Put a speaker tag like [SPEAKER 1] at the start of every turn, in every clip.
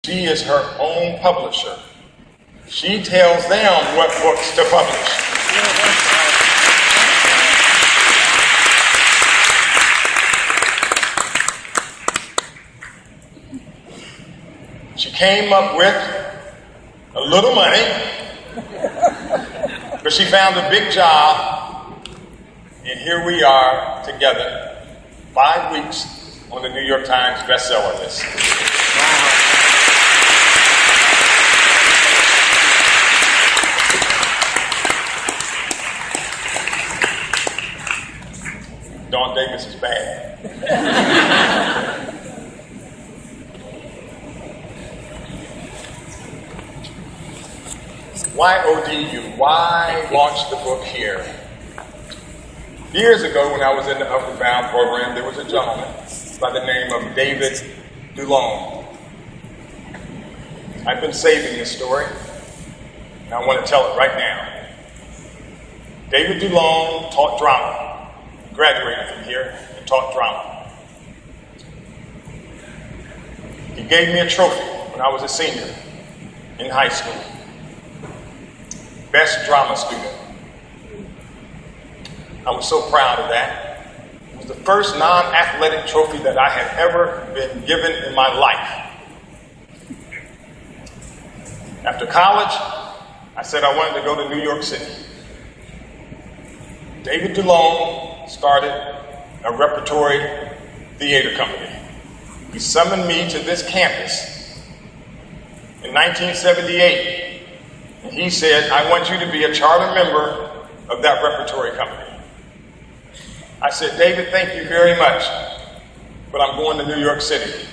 [SPEAKER 1] She is her own publisher. She tells them what books to publish. She came up with a little money, but she found a big job, and here we are together, 5 weeks on the New York Times bestseller list. Dawn Davis is bad. Why ODU? Why launch the book here? Years ago, when I was in the Upward Bound program, there was a gentleman by the name of David Dulong. I've been saving this story, and I want to tell it right now. David Dulong taught drama. He graduated from here and taught drama. He gave me a trophy when I was a senior in high school. Best drama student. I was so proud of that. It was the first non-athletic trophy that I had ever been given in my life. After college, I said I wanted to go to New York City. David Dulong started a repertory theater company. He summoned me to this campus in 1978. And he said, I want you to be a charter member of that repertory company. I said, David, thank you very much, but I'm going to New York City.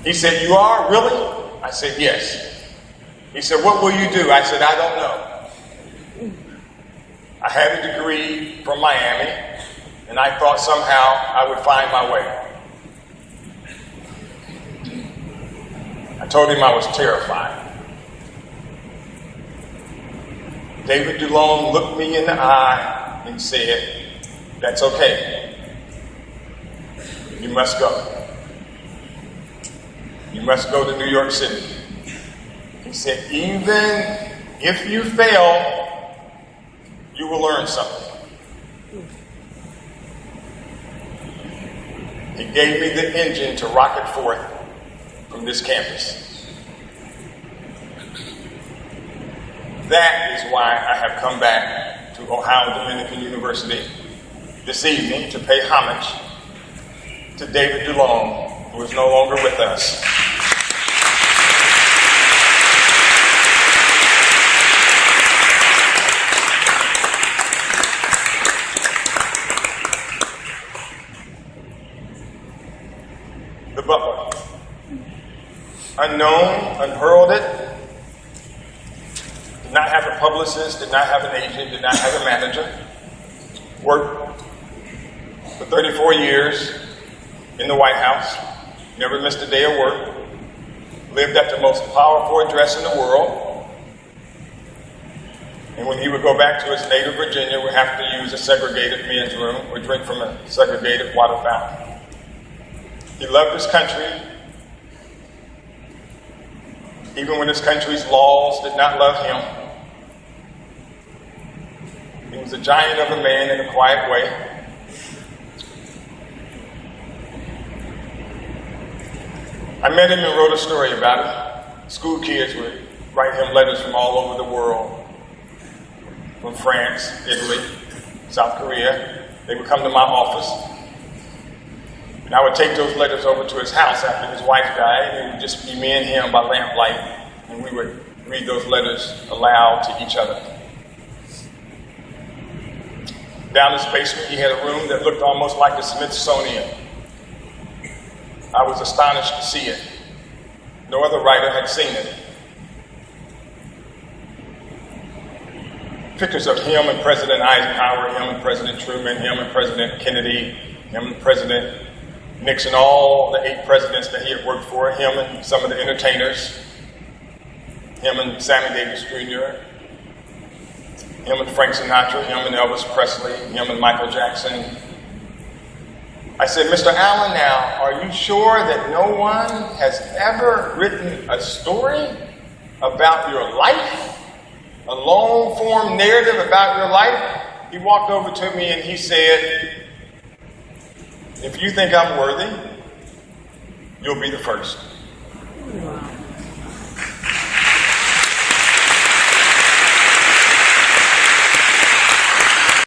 [SPEAKER 1] He said, you are, really? I said, yes. He said, what will you do? I said, I don't know. I had a degree from Miami, and I thought somehow I would find my way. I told him I was terrified. David Dulong looked me in the eye and said, that's okay. You must go. You must go to New York City. He said, even if you fail, you will learn something. He gave me the engine to rocket forth from this campus. That is why I have come back to Ohio Dominican University this evening to pay homage to David Dulong, who is no longer with us. The Butler. Unknown, unheralded. Did not have a publicist, did not have an agent, did not have a manager. Worked for 34 years in the White House, never missed a day of work. Lived at the most powerful address in the world. And when he would go back to his native Virginia, would have to use a segregated men's room or drink from a segregated water fountain. He loved his country, even when his country's laws did not love him. He was a giant of a man in a quiet way. I met him and wrote a story about him. School kids would write him letters from all over the world, from France, Italy, South Korea. They would come to my office. And I would take those letters over to his house after his wife died. It would just be me and him by lamplight, and we would read those letters aloud to each other. Down his basement, he had a room that looked almost like the Smithsonian. I was astonished to see it. No other writer had seen it. Pictures of him and President Eisenhower, him and President Truman, him and President Kennedy, him and President Nixon, all the 8 presidents that he had worked for, him and some of the entertainers, him and Sammy Davis Jr., him and Frank Sinatra, him and Elvis Presley, him and Michael Jackson. I said, Mr. Allen, now, are you sure that no one has ever written a story about your life? A long-form narrative about your life? He walked over to me and he said, if you think I'm worthy, you'll be the first.